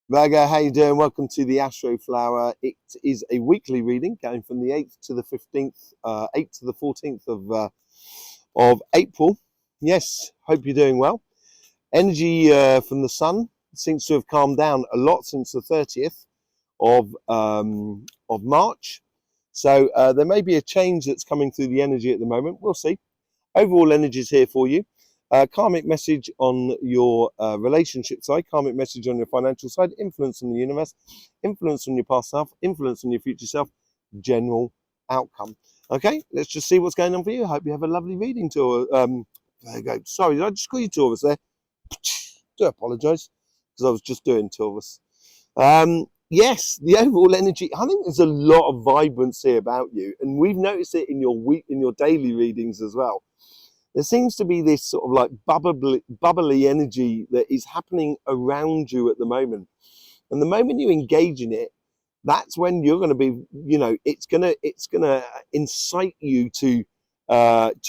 Virgo, how you doing? Welcome to the Astroflower. It is a weekly reading going from the 8th to the 15th, 8th to the 14th of April. Yes, hope you're doing well. Energy from the sun seems to have calmed down a lot since the 30th of March. So there may be a change that's coming through the energy at the moment. We'll see. Overall energy is here for you. Karmic message on your relationship side, karmic message on your financial side, influence on the universe, influence on your past self, influence on your future self, general outcome. Okay, let's just see what's going on for you. I hope you have a lovely reading tour. There you go. Sorry, did I just call you Taurus there? Do apologise because I was just doing Taurus. Yes, the overall energy. I think there's a lot of vibrancy about you, and we've noticed it in your daily readings as well. There seems to be this sort of like bubbly energy that is happening around you at the moment. And the moment you engage in it, that's when you're going to be, it's gonna incite you to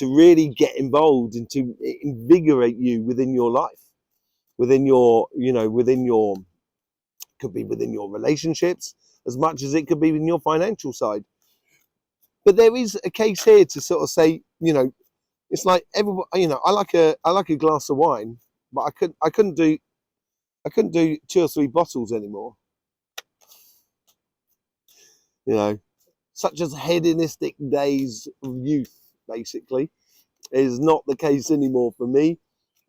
really get involved and to invigorate you within your life, could be within your relationships as much as it could be in your financial side. But there is a case here to sort of say, it's like everybody, I like a glass of wine, but I couldn't do 2 or 3 bottles anymore. Such as hedonistic days of youth, basically, is not the case anymore for me.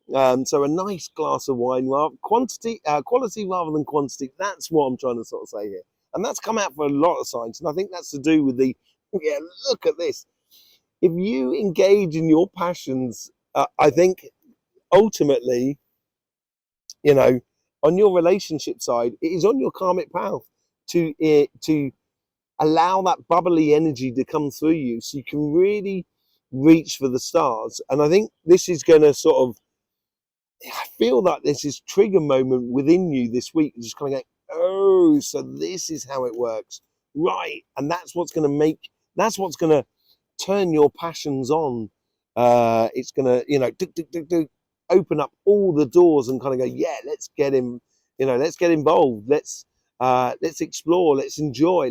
So a nice glass of wine, quality rather than quantity. That's what I'm trying to sort of say here, and that's come out for a lot of signs, and I think that's to do with look at this. If you engage in your passions, I think ultimately, on your relationship side, it is on your karmic path to allow that bubbly energy to come through you so you can really reach for the stars. And I think this is going to I feel that this is trigger moment within you this week, just kind of going, oh, so this is how it works. Right. And that's what's going to turn your passions on. It's going to, open up all the doors and kind of go, yeah, let's get involved. Let's explore, let's enjoy. I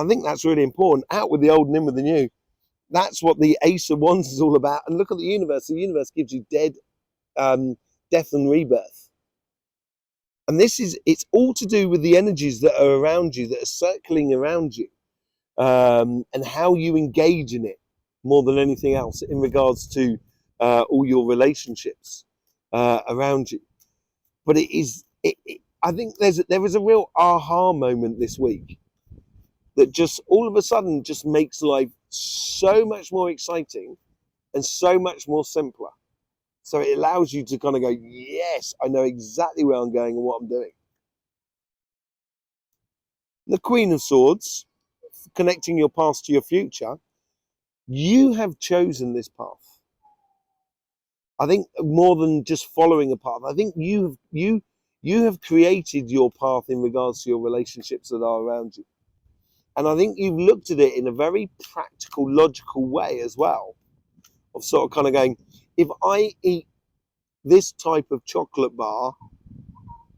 think that's really important. Out with the old and in with the new. That's what the Ace of Wands is all about. And look at the universe. The universe gives you death and rebirth. And it's all to do with the energies that are around you, that are circling around you, and how you engage in it more than anything else in regards to all your relationships around you. But I think there is a real aha moment this week that just all of a sudden just makes life so much more exciting and so much more simpler. So it allows you to kind of go, yes, I know exactly where I'm going and what I'm doing. The Queen of Swords, connecting your past to your future, you have chosen this path. I think more than just following a path, I think you have created your path in regards to your relationships that are around you. And I think you've looked at it in a very practical, logical way as well, of sort of kind of going, if I eat this type of chocolate bar,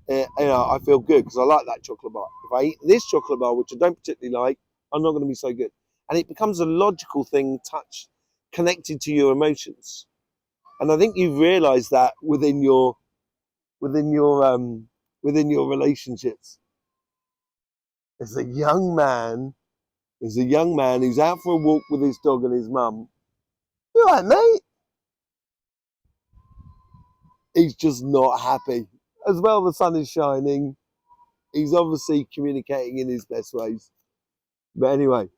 I feel good because I like that chocolate bar. If I eat this chocolate bar, which I don't particularly like, I'm not going to be so good. And it becomes a logical thing, connected to your emotions. And I think you've realised that within your relationships. There's a young man who's out for a walk with his dog and his mum. You all right, mate? He's just not happy. As well, the sun is shining. He's obviously communicating in his best ways. But anyway,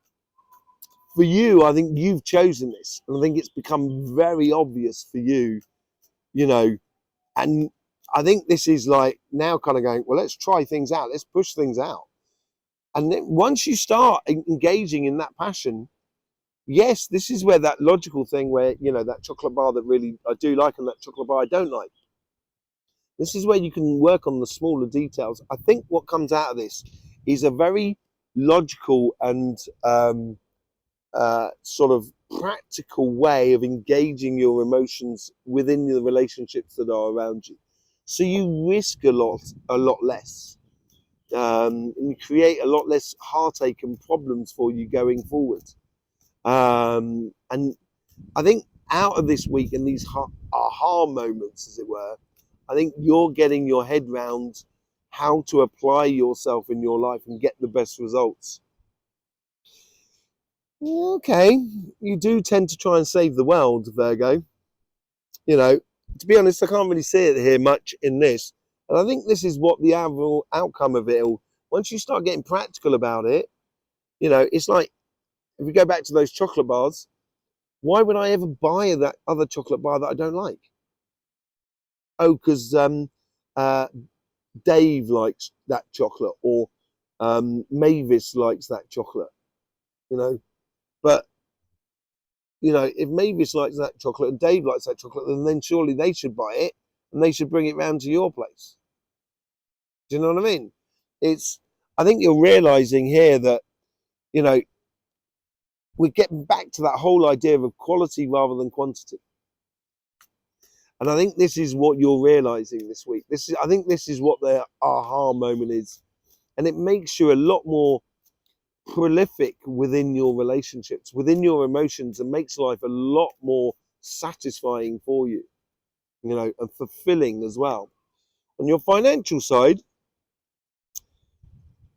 for you, I think you've chosen this. And I think it's become very obvious for you, and I think this is like now kind of going, well, let's try things out. Let's push things out. And then once you start engaging in that passion, yes, this is where that logical thing where, that chocolate bar that really I do like and that chocolate bar I don't like. This is where you can work on the smaller details. I think what comes out of this is a very logical and sort of practical way of engaging your emotions within the relationships that are around you. So you risk a lot less, and you create a lot less heartache and problems for you going forward. And I think out of this week and these aha moments, as it were, I think you're getting your head round how to apply yourself in your life and get the best results. Okay, you do tend to try and save the world, Virgo. You know, to be honest, I can't really see it here much in this. And I think this is what the overall outcome of it all, once you start getting practical about it, it's like, if we go back to those chocolate bars, why would I ever buy that other chocolate bar that I don't like? Oh, because uh, Dave likes that chocolate, or Mavis likes that chocolate, you know. But, if Mavis likes that chocolate and Dave likes that chocolate, then surely they should buy it and they should bring it round to your place. Do you know what I mean? I think you're realizing here that, you know, we're getting back to that whole idea of quality rather than quantity. And I think this is what you're realizing this week. I think this is what the aha moment is. And it makes you a lot more prolific within your relationships, within your emotions, and makes life a lot more satisfying for you, and fulfilling as well. On your financial side,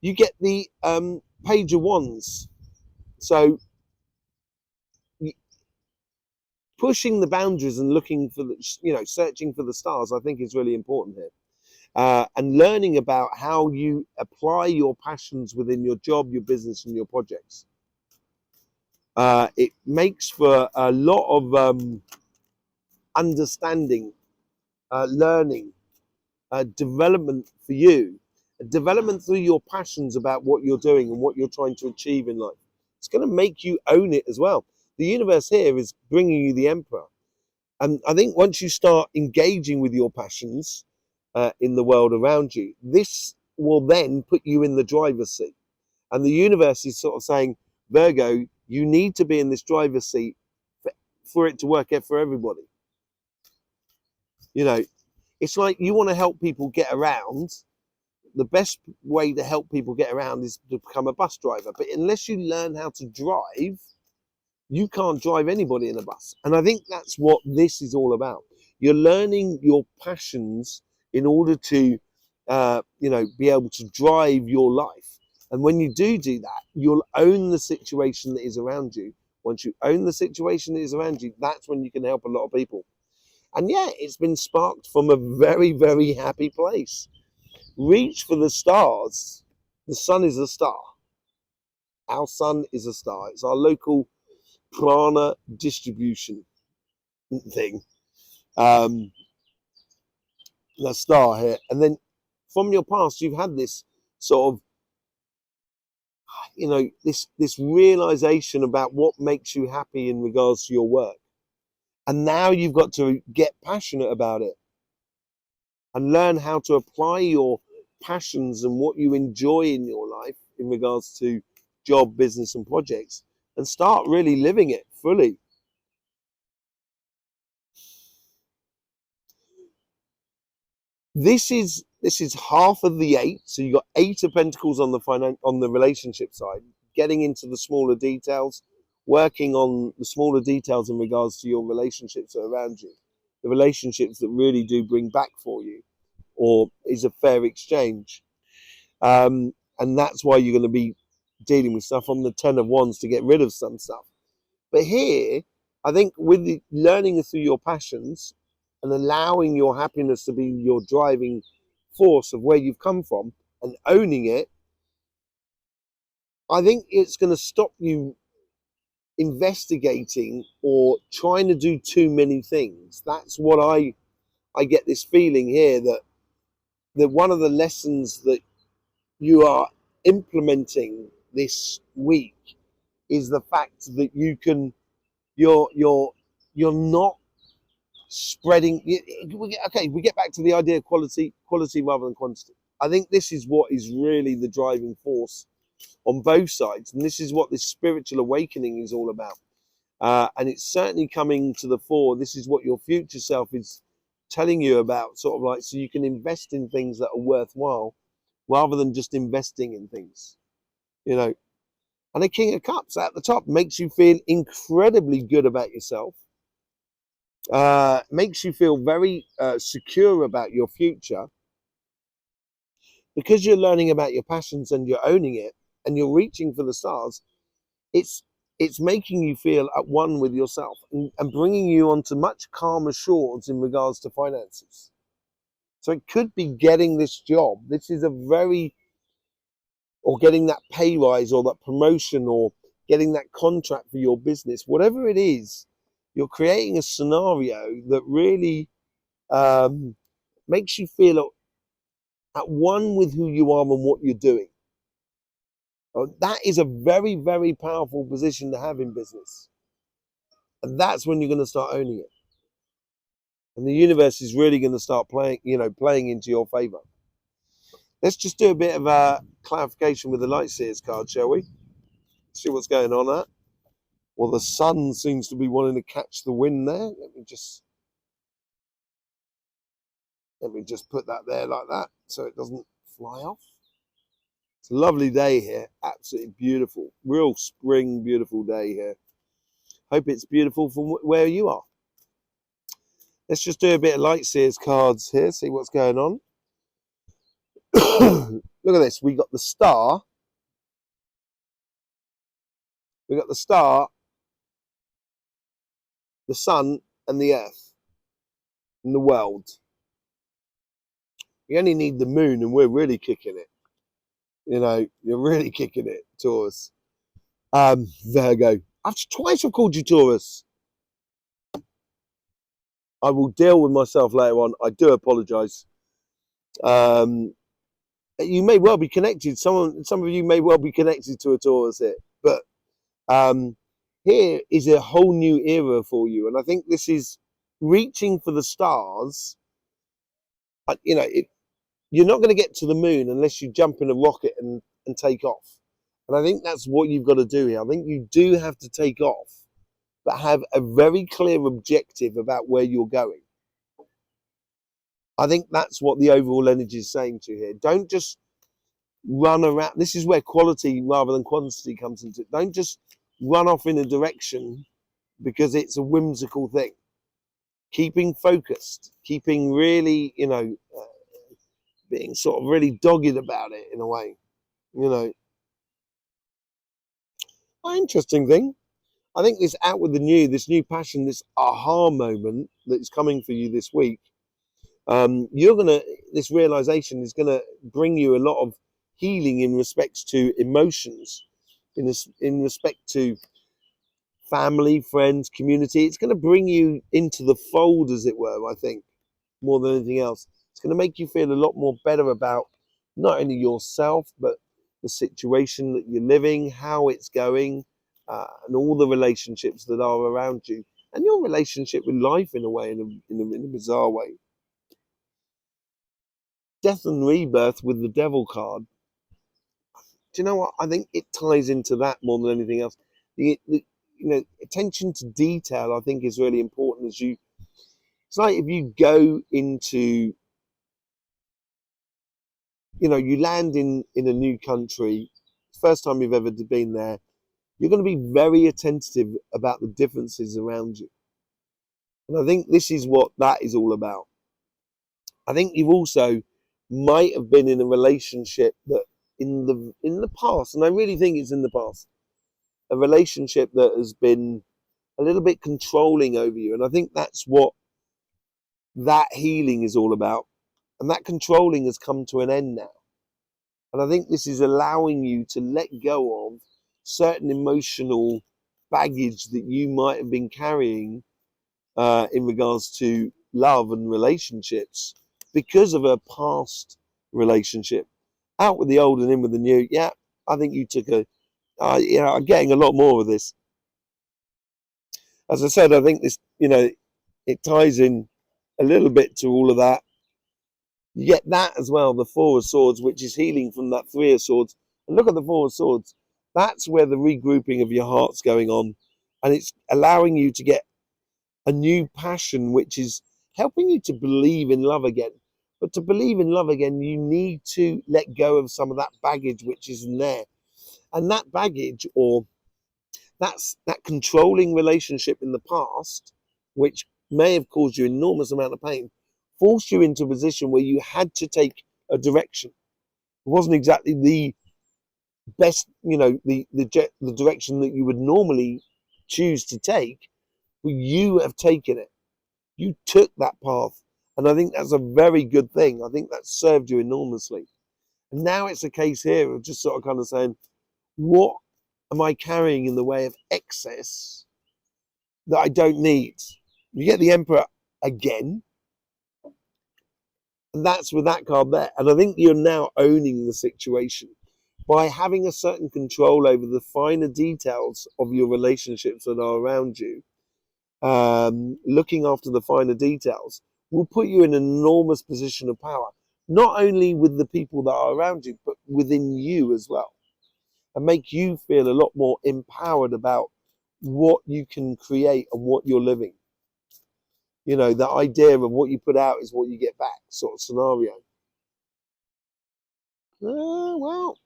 you get the Page of Wands. So pushing the boundaries and looking for searching for the stars, I think is really important here. And learning about how you apply your passions within your job, your business, and your projects. It makes for a lot of understanding, learning, development for you, development through your passions about what you're doing and what you're trying to achieve in life. It's going to make you own it as well. The universe here is bringing you the Emperor. And I think once you start engaging with your passions in the world around you, this will then put you in the driver's seat. And the universe is sort of saying, Virgo, you need to be in this driver's seat for it to work out for everybody. It's like you want to help people get around. The best way to help people get around is to become a bus driver. But unless you learn how to drive, you can't drive anybody in a bus. And I think that's what this is all about. You're learning your passions in order to, be able to drive your life. And when you do that, you'll own the situation that is around you. Once you own the situation that is around you, that's when you can help a lot of people. And yeah, it's been sparked from a very, very happy place. Reach for the stars. The sun is a star. Our sun is a star. It's our local prana distribution thing. The star here. And then from your past, you've had this sort of, this realization about what makes you happy in regards to your work. And now you've got to get passionate about it and learn how to apply your passions and what you enjoy in your life in regards to job, business, and projects, and start really living it fully. This is half of the 8. So you've got 8 of Pentacles on the relationship side, getting into the smaller details, working on the smaller details in regards to your relationships around you, the relationships that really do bring back for you, or is a fair exchange. And that's why you're going to be dealing with stuff on the 10 of Wands to get rid of some stuff. But here, I think with the learning through your passions and allowing your happiness to be your driving force of where you've come from and owning it, I think it's going to stop you investigating or trying to do too many things. That's what I get this feeling here, that one of the lessons that you are implementing this week is the fact that you're not spreading. Okay, we get back to the idea of quality rather than quantity. I think this is what is really the driving force on both sides, and this is what this spiritual awakening is all about. And it's certainly coming to the fore. This is what your future self is telling you about sort of like, so you can invest in things that are worthwhile rather than just investing in things, you know. And a King of Cups at the top makes you feel incredibly good about yourself, makes you feel very secure about your future, because you're learning about your passions and you're owning it and you're reaching for the stars. It's making you feel at one with yourself, and bringing you onto much calmer shores in regards to finances. So it could be getting this job. This is a very, or getting that pay rise or that promotion or getting that contract for your business. Whatever it is, you're creating a scenario that really makes you feel at one with who you are and what you're doing. That is a very, very powerful position to have in business. And that's when you're going to start owning it. And the universe is really going to start playing into your favor. Let's just do a bit of a clarification with the Light Seers card, shall we? See what's going on there. Well, the sun seems to be wanting to catch the wind there. Let me just put that there like that so it doesn't fly off. It's a lovely day here. Absolutely beautiful. Real spring, beautiful day here. Hope it's beautiful from where you are. Let's just do a bit of Light Seers cards here, see what's going on. Look at this. We got the star. We got the star, the sun, and the earth, and the world. You only need the moon, and we're really kicking it. You know, you're really kicking it, Taurus. Virgo. Twice I've called you Taurus. I will deal with myself later on. I do apologise. You may well be connected. Some of you may well be connected to a Taurus here, but here is a whole new era for you, and I think this is reaching for the stars. You know, you're not going to get to the moon unless you jump in a rocket and take off. And I think that's what you've got to do here. I think you do have to take off, but have a very clear objective about where you're going. I think that's what the overall energy is saying to you here. Don't just run around. This is where quality rather than quantity comes into it. Don't just run off in a direction because it's a whimsical thing. Keeping focused, keeping really, being sort of really dogged about it in a way, Interesting thing. I think this out with the new, this new passion, this aha moment that is coming for you this week. This realization is gonna bring you a lot of healing in respects to emotions, in respect to family, friends, community. It's going to bring you into the fold, as it were, I think, more than anything else. It's going to make you feel a lot more better about not only yourself, but the situation that you're living, how it's going, and all the relationships that are around you, and your relationship with life in a way, in a bizarre way. Death and rebirth with the Devil card. Do you know what? I think it ties into that more than anything else. Attention to detail, I think, is really important. It's like if you go into, you land in a new country, first time you've ever been there, you're going to be very attentive about the differences around you. And I think this is what that is all about. I think you've also might have been in a relationship that in the past, and I really think it's in the past, a relationship that has been a little bit controlling over you. And I think that's what that healing is all about. And that controlling has come to an end now. And I think this is allowing you to let go of certain emotional baggage that you might have been carrying in regards to love and relationships because of a past relationship. Out with the old and in with the new. Yeah, I think you took I'm getting a lot more of this. As I said, I think this, it ties in a little bit to all of that. You get that as well, the Four of Swords, which is healing from that Three of Swords. And look at the Four of Swords. That's where the regrouping of your heart's going on. And it's allowing you to get a new passion, which is helping you to believe in love again. But to believe in love again, you need to let go of some of that baggage which isn't there. And that baggage, or that controlling relationship in the past, which may have caused you enormous amount of pain, forced you into a position where you had to take a direction. It wasn't exactly the best, the direction that you would normally choose to take, but you have taken it. You took that path. And I think that's a very good thing. I think that served you enormously. And now it's a case here of just sort of kind of saying, what am I carrying in the way of excess that I don't need? You get the Emperor again, and that's with that card there. And I think you're now owning the situation by having a certain control over the finer details of your relationships that are around you. Looking after the finer details will put you in an enormous position of power, not only with the people that are around you, but within you as well, and make you feel a lot more empowered about what you can create and what you're living. The idea of what you put out is what you get back sort of scenario. Well,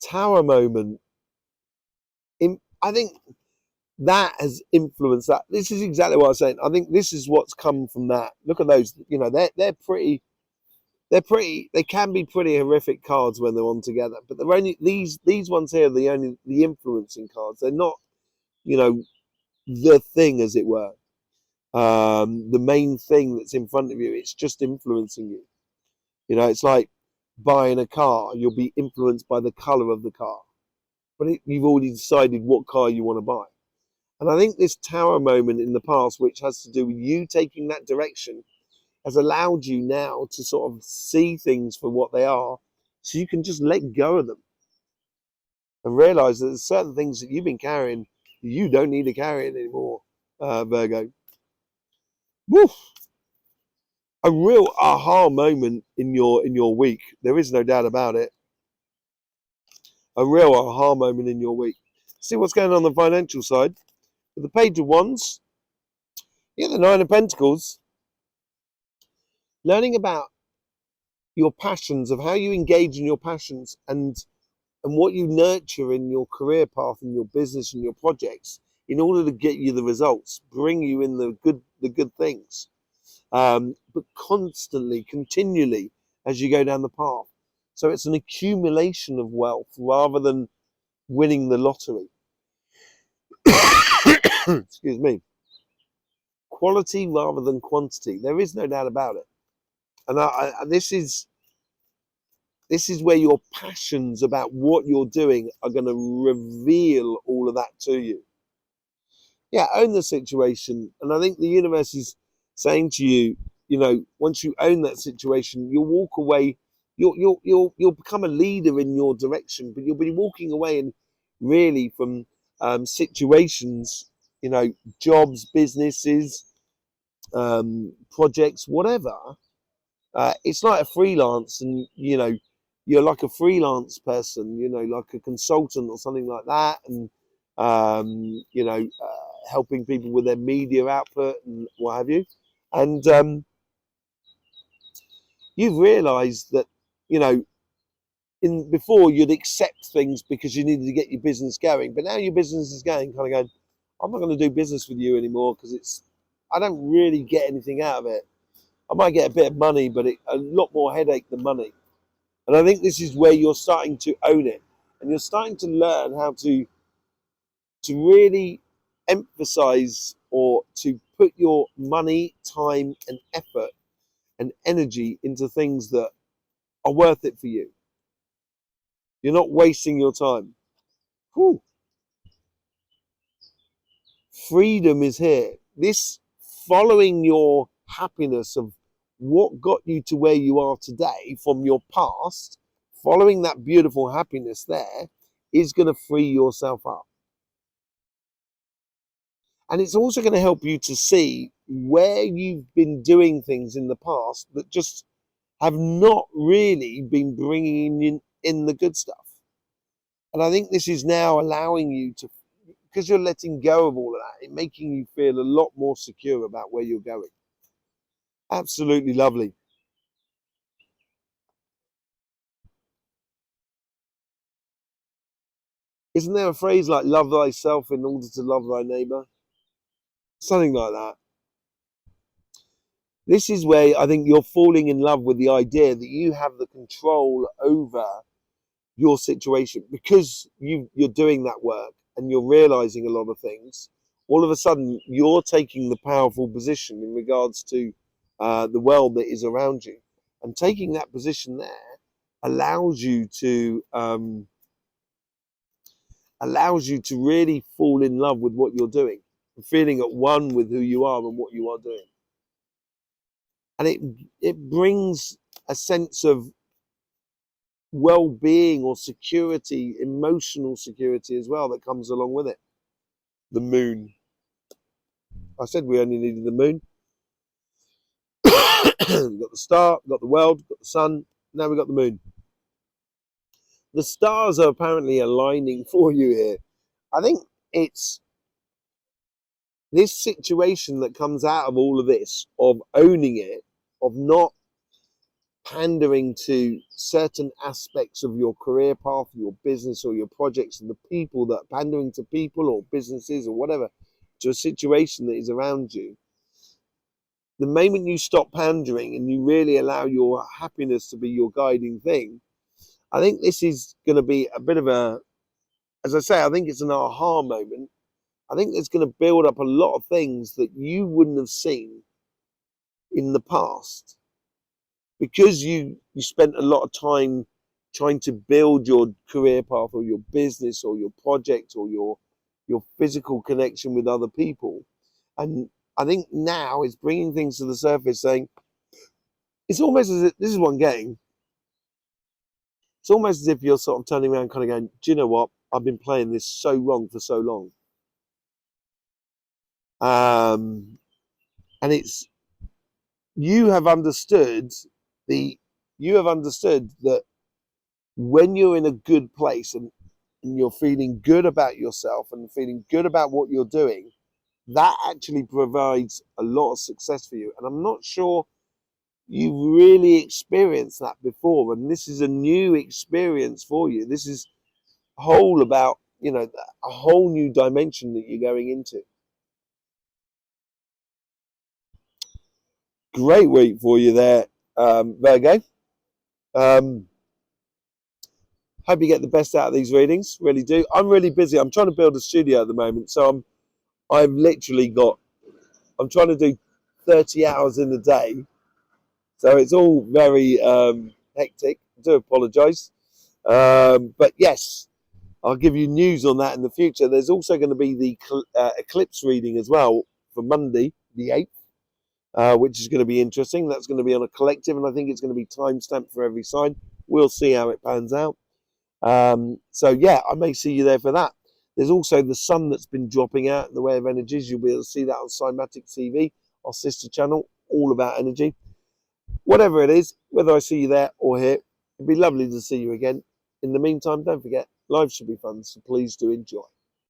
Tower moment. I think that has influenced that. This is exactly what I was saying. I think this is what's come from that. Look at those. They're pretty. They can be pretty horrific cards when they're on together. But they're only these ones here are the influencing cards. They're not, the thing, as it were. The main thing that's in front of you. It's just influencing you. It's like buying a car. You'll be influenced by the color of the car, but you've already decided what car you want to buy. And I think this Tower moment in the past, which has to do with you taking that direction, has allowed you now to sort of see things for what they are, so you can just let go of them and realize that there's certain things that you've been carrying you don't need to carry it anymore, Virgo. Woof. A real aha moment in your week. There is no doubt about it. A real aha moment in your week. See what's going on the financial side. With the Page of Wands, the Nine of Pentacles. Learning about your passions, of how you engage in your passions, and what you nurture in your career path, in your business, and your projects, in order to get you the results, bring you in the good things, but constantly, continually, as you go down the path. So it's an accumulation of wealth rather than winning the lottery. Excuse me. Quality rather than quantity. There is no doubt about it. And this is where your passions about what you're doing are going to reveal all of that to you. Own the situation. And I think the universe is saying to you, once you own that situation, you'll walk away. You'll become a leader in your direction, but you'll be walking away and really from situations, jobs, businesses, projects, whatever. It's like a freelance, and you're like a freelance person, like a consultant or something like that, and helping people with their media output and what have you. And you've realised that before you'd accept things because you needed to get your business going, but now your business is going, kind of going, I'm not going to do business with you anymore because I don't really get anything out of it. I might get a bit of money, but a lot more headache than money. And I think this is where you're starting to own it, and you're starting to learn how to really emphasize, or to put your money, time, and effort and energy into things that are worth it for you. You're not wasting your time. Whew. Freedom is here. This following your happiness of what got you to where you are today from your past, following that beautiful happiness there is going to free yourself up. And it's also going to help you to see where you've been doing things in the past that just have not really been bringing in the good stuff. And I think this is now allowing you because you're letting go of all of that, it's making you feel a lot more secure about where you're going. Absolutely lovely. Isn't there a phrase like love thyself in order to love thy neighbor? Something like that. This is where I think you're falling in love with the idea that you have the control over your situation because you're doing that work and you're realizing a lot of things. All of a sudden, you're taking the powerful position in regards to the world that is around you, and taking that position there allows you to really fall in love with what you're doing, and feeling at one with who you are and what you are doing, and it brings a sense of well-being or security, emotional security as well, that comes along with it. The moon. I said we only needed the moon. We've got the star, we've got the world, we've got the sun, now we've got the moon. The stars are apparently aligning for you here. I think it's this situation that comes out of all of this, of owning it, of not pandering to certain aspects of your career path, your business or your projects, and the people that are pandering to people or businesses or whatever, to a situation that is around you. The moment you stop pandering and you really allow your happiness to be your guiding thing, I think this is going to be a bit of a, as I say, I think it's an aha moment. I think it's going to build up a lot of things that you wouldn't have seen in the past, because you spent a lot of time trying to build your career path or your business or your project or your physical connection with other people. And I think now it's bringing things to the surface, saying it's almost as if, this is what I'm getting, it's almost as if you're sort of turning around kind of going, do you know what, I've been playing this so wrong for so long. And it's, you have understood that when you're in a good place and you're feeling good about yourself and feeling good about what you're doing, that actually provides a lot of success for you. And I'm not sure you've really experienced that before, and this is a new experience for you. This is whole about, a whole new dimension that you're going into. Great week for you there, Virgo. Hope you get the best out of these readings. Really do. I'm really busy. I'm trying to build a studio at the moment, so I'm trying to do 30 hours in a day. So it's all very hectic. I do apologise. But yes, I'll give you news on that in the future. There's also going to be the eclipse reading as well for Monday, the 8th, which is going to be interesting. That's going to be on a collective, and I think it's going to be time-stamped for every sign. We'll see how it pans out. So yeah, I may see you there for that. There's also the sun that's been dropping out in the way of energies. You'll be able to see that on Cymatic TV, our sister channel, all about energy. Whatever it is, whether I see you there or here, it'd be lovely to see you again. In the meantime, don't forget, life should be fun, so please do enjoy.